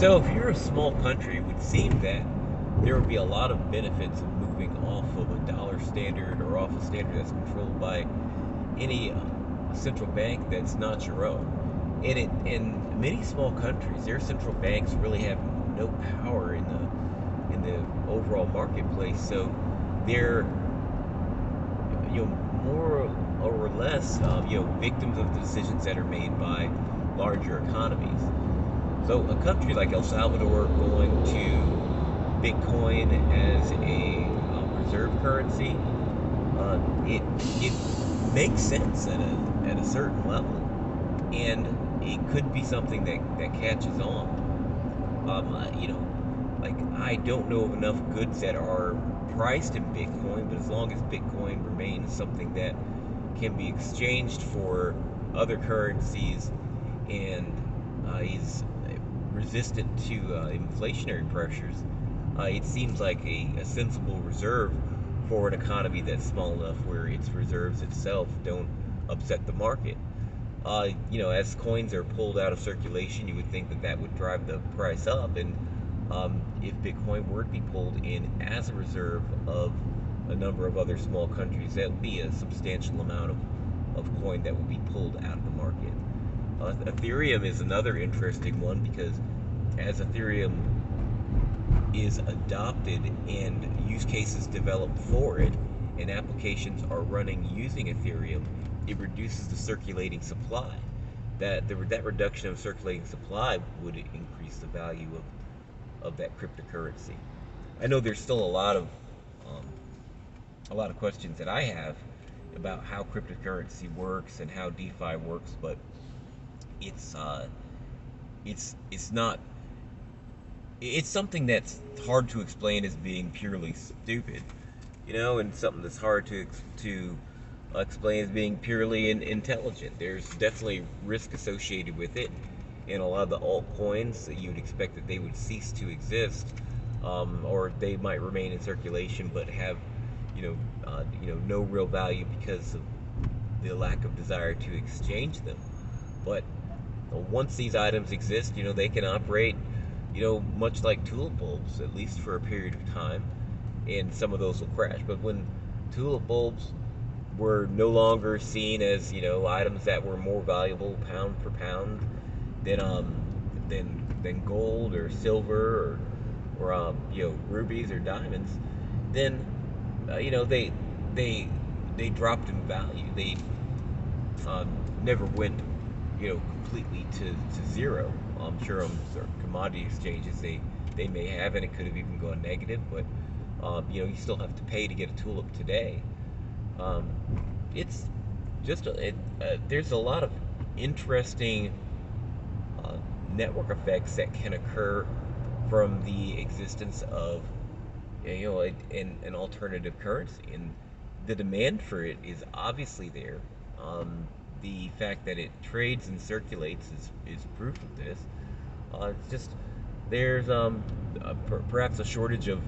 So if you're a small country, it would seem that there would be a lot of benefits of moving off of a dollar standard or off a standard that's controlled by any central bank that's not your own. And in many small countries, their central banks really have no power in the overall marketplace. So they're more or less victims of the decisions that are made by larger economies. So a country like El Salvador going to Bitcoin as a reserve currency, it makes sense at a certain level, and it could be something that catches on. Like I don't know of enough goods that are priced in Bitcoin, but as long as Bitcoin remains something that can be exchanged for other currencies and is resistant to inflationary pressures, it seems like a sensible reserve for an economy that's small enough where its reserves itself don't upset the market. As coins are pulled out of circulation, you would think that would drive the price up, and if Bitcoin were to be pulled in as a reserve of a number of other small countries, that would be a substantial amount of coin that would be pulled out of the market. Ethereum is another interesting one because as Ethereum is adopted and use cases developed for it and applications are running using Ethereum, it reduces the circulating supply. That reduction of circulating supply would increase the value of that cryptocurrency. I know there's still um, a lot of questions that I have about how cryptocurrency works and how DeFi works, but it's uh, it's not it's something that's hard to explain as being purely stupid, and something that's hard to explain as being purely intelligent. There's definitely risk associated with it, and a lot of the altcoins that you would expect that they would cease to exist, or they might remain in circulation but have, no real value because of the lack of desire to exchange them. But once these items exist, they can operate, much like tulip bulbs, at least for a period of time, and some of those will crash. But when tulip bulbs were no longer seen as, items that were more valuable pound for pound than than gold or silver or rubies or diamonds, then they they dropped in value. They never went, completely to zero. I'm sure on certain commodity exchanges they may have, and it could have even gone negative. But you still have to pay to get a tulip today. Um, it's there's a lot of interesting uh, network effects that can occur from the existence of an alternative currency, and the demand for it is obviously there. The fact that it trades and circulates is proof of this. It's just there's perhaps a shortage of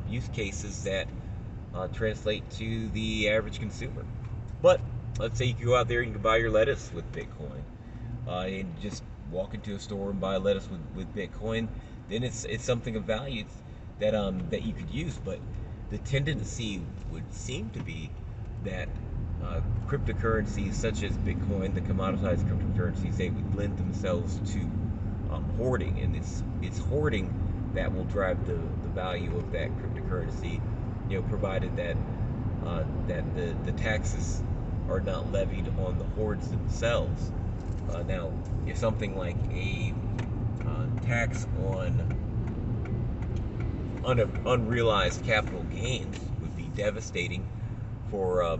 use cases that translate to the average consumer. But let's say you can go out there and you can buy your lettuce with Bitcoin, and just walk into a store and buy lettuce with Bitcoin, then it's something of value that you could use. But the tendency would seem to be that cryptocurrencies such as Bitcoin, the commoditized cryptocurrencies, they would lend themselves to hoarding, and it's hoarding that will drive the value of that cryptocurrency, provided that the taxes are not levied on the hoards themselves. Now, if something like a tax on unrealized capital gains would be devastating for a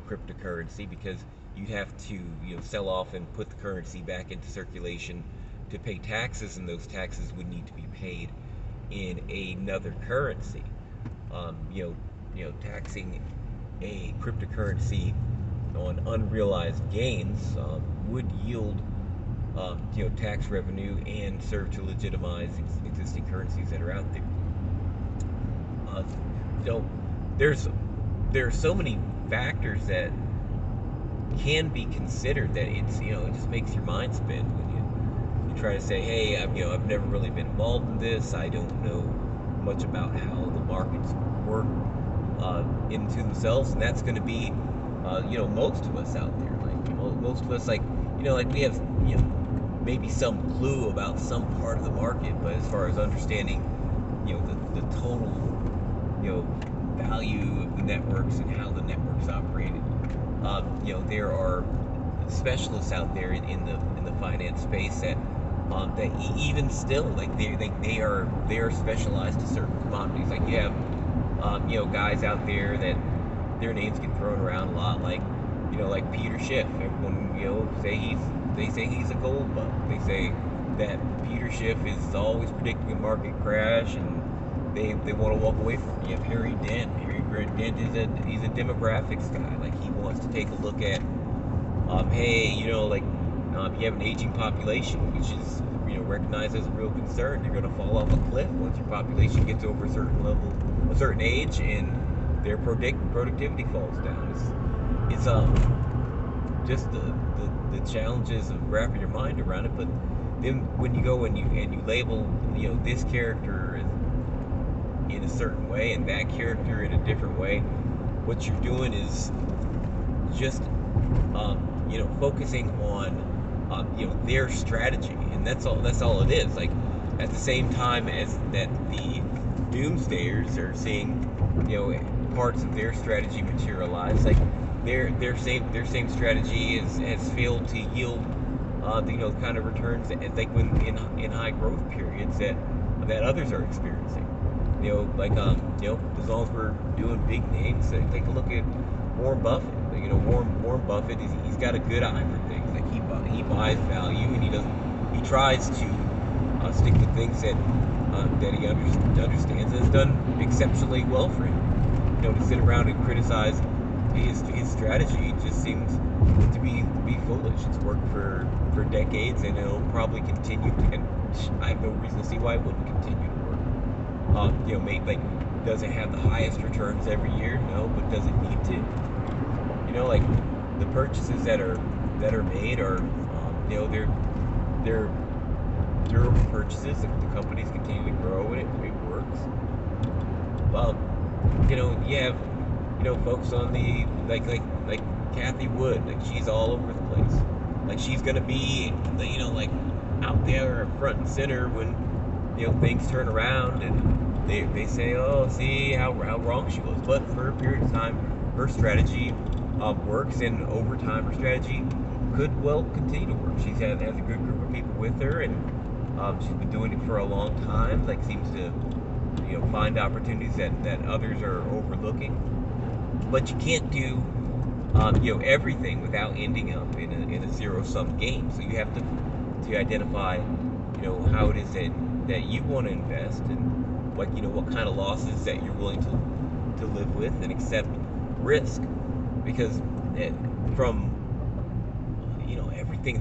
cryptocurrency, because you'd have to sell off and put the currency back into circulation to pay taxes, and those taxes would need to be paid in another currency. Taxing a cryptocurrency on unrealized gains would yield tax revenue and serve to legitimize existing currencies that are out there. Uh, you know, there's there are so many factors that can be considered that it just makes your mind spin when you try to say, hey, I've never really been involved in this. I don't know much about how the markets work into themselves, and that's going to be, most of us out there. Like most of us, like we have, maybe some clue about some part of the market, but as far as understanding, the total, value of the networks and how the networks operated, there are specialists out there in the finance space that even still, like they are specialized to certain commodities. Like you have guys out there that their names get thrown around a lot, like Peter Schiff. Everyone they say he's a gold bug. They say that Peter Schiff is always predicting a market crash, and they want to walk away from it. You have Harry Dent. Harry Dent he's a demographics guy. Like he wants to take a look at hey, you have an aging population, which is recognized as a real concern. You're going to fall off a cliff once your population gets over a certain level, a certain age, and their productivity falls down. It's just the challenges of wrapping your mind around it. But then when you go and you label this character in a certain way and that character in a different way, what you're doing is just focusing on their strategy, and that's all it is. Like at the same time as that, the doomsdayers are seeing parts of their strategy materialize. Like their same strategy has failed to yield the kind of returns that, like when in high growth periods that others are experiencing. As long as we're doing big names, take a look at Warren Buffett. Warren Buffett he's got a good eye for things. Like he buys value, and he tries to stick to things that he understands, and has done exceptionally well for him. To sit around and criticize his strategy just seems to be foolish. It's worked for decades, and it'll probably continue to, and I have no reason to see why it wouldn't continue to work. Maybe does it have the highest returns every year? No, but does it need to? Like the purchases that are made are, they're durable purchases. The companies continue to grow, and it works. You have, folks on the like Kathy Wood. Like she's all over the place. Like she's gonna be, like out there front and center when things turn around, and they say, oh, see how wrong she was. But for a period of time, her strategy works, and over time her strategy could well continue to work. She's has a good group of people with her, and she's been doing it for a long time. Like seems to find opportunities that others are overlooking. But you can't do everything without ending up in a zero-sum game. So you have to identify how it is that you want to invest, and what kind of losses that you're willing to live with and accept risk. Because from everything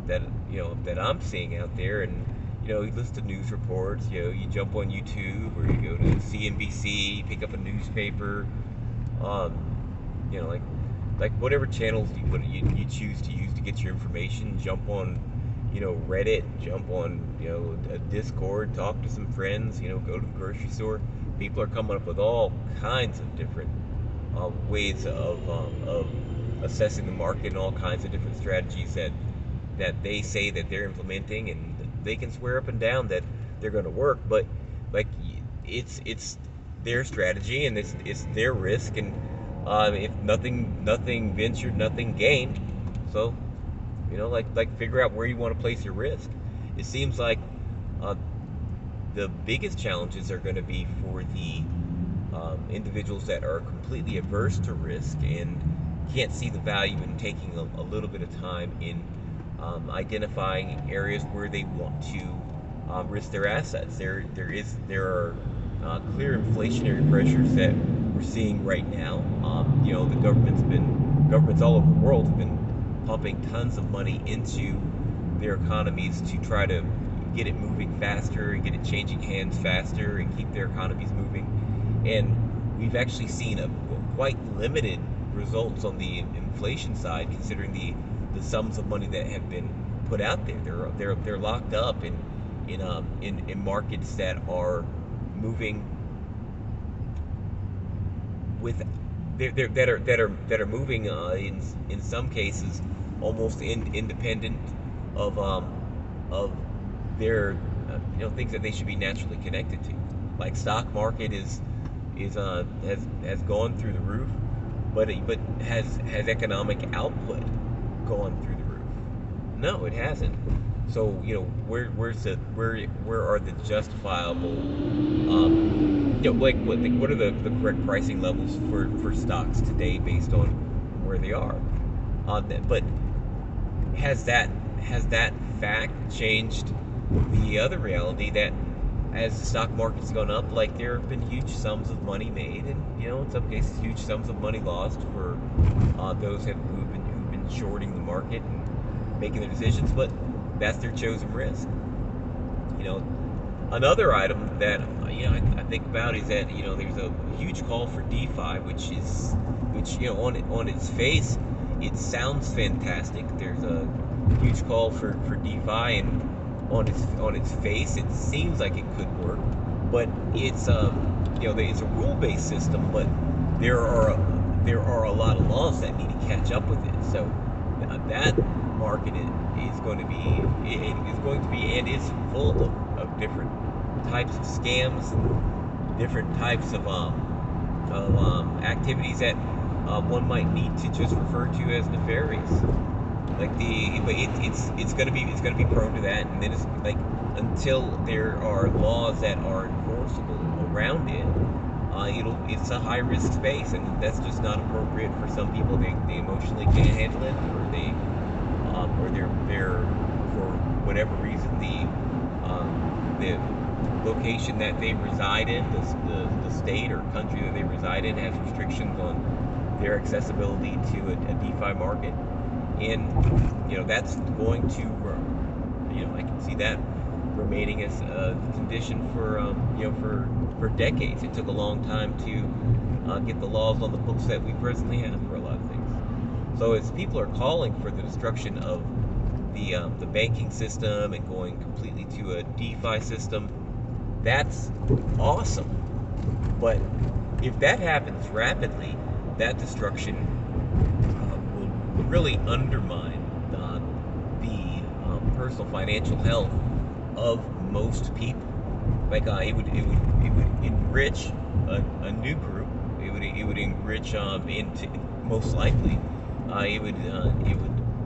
that I'm seeing out there, and you listen to news reports, you jump on YouTube, or you go to CNBC, pick up a newspaper, like whatever channels you choose to use to get your information. Jump on Reddit, jump on a Discord, talk to some friends, go to the grocery store. People are coming up with all kinds of different ways of assessing the market, and all kinds of different strategies that they say that they're implementing, and they can swear up and down that they're going to work. But like it's their strategy, and it's their risk, and if nothing ventured, nothing gained. So like figure out where you want to place your risk. It seems like the biggest challenges are going to be for the individuals that are completely averse to risk and can't see the value in taking a little bit of time in identifying areas where they want to risk their assets. There are clear inflationary pressures that we're seeing right now. The governments all over the world have been pumping tons of money into their economies to try to get it moving faster and get it changing hands faster and keep their economies moving. And we've actually seen a quite limited results on the inflation side, considering the sums of money that have been put out there. They're locked up in markets that are moving with that are moving in some cases almost independent of their things that they should be naturally connected to. Like stock market has gone through the roof, but has economic output gone through the roof? No, it hasn't. So where are the justifiable like what are the correct pricing levels for stocks today based on where they are? But has that fact changed the other reality that as the stock market's gone up, like there have been huge sums of money made, and in some cases huge sums of money lost for those who've been shorting the market and making their decisions, but that's their chosen risk. Another item that I think about is that there's a huge call for DeFi, which on its face it sounds fantastic. There's a huge call for DeFi, and on its face it seems like it could work, but it's it's a rule-based system, but there are a lot of laws that need to catch up with it. So that market is going to be and is full of different types of scams, different types of activities that one might need to just refer to as nefarious. But it's gonna be prone to that, and then it's like until there are laws that are enforceable around it, it's a high risk space, and that's just not appropriate for some people. They emotionally can't handle it, or they're for whatever reason the location that they reside in, the state or country that they reside in, has restrictions on their accessibility to a DeFi market, and that's going to I can see that remaining as a condition for decades. It took a long time to get the laws on the books that we presently have for a lot of things. So as people are calling for the destruction of the banking system and going completely to a DeFi system, that's awesome. But if that happens rapidly, that destruction will really undermine the personal financial health of most people. Like it would enrich a new group. It would enrich into most likely it would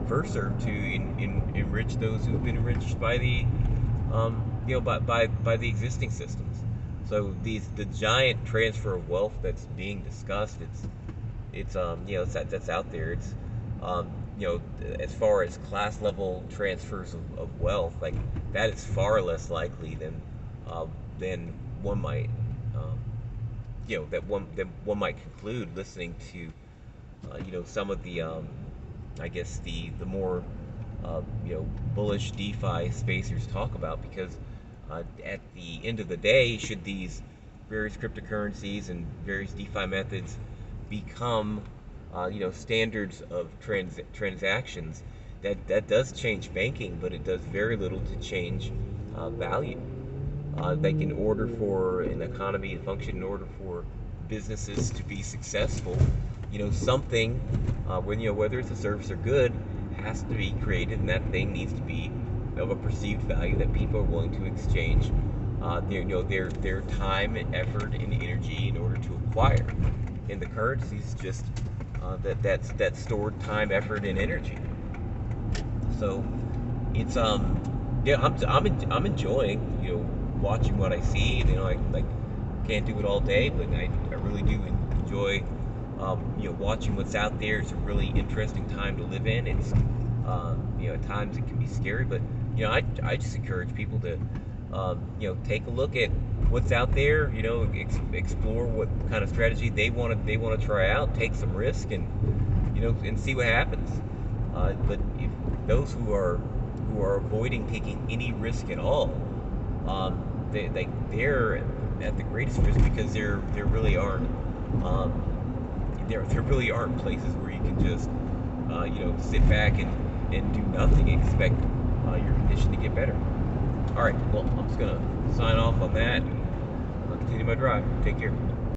first serve to enrich those who've been enriched by the by the existing systems. So the giant transfer of wealth that's being discussed, that's out there. It's as far as class level transfers of wealth, like that is far less likely than one might that one might conclude listening to some of the I guess the more bullish DeFi spacers talk about, because at the end of the day, should these various cryptocurrencies and various DeFi methods become standards of transactions, that does change banking, but it does very little to change value. Like in order for an economy to function, in order for businesses to be successful, something, whether it's a service or good, has to be created, and that thing needs to be of a perceived value that people are willing to exchange their time, effort, and energy in order to acquire. And the currency is just that's stored time, effort, and energy. So it's I'm enjoying watching what I see. I can't do it all day, but I really do enjoy watching what's out there. It's a really interesting time to live in. It's at times it can be scary, but I just encourage people to take a look at what's out there. Explore what kind of strategy they want to try out, take some risk, and and see what happens. But if those who are avoiding taking any risk at all, they're at the greatest risk, because there really aren't there really aren't places where you can just sit back and do nothing, expect your condition to get better. All right, well, I'm just gonna sign off on that and I'll continue my drive. Take care.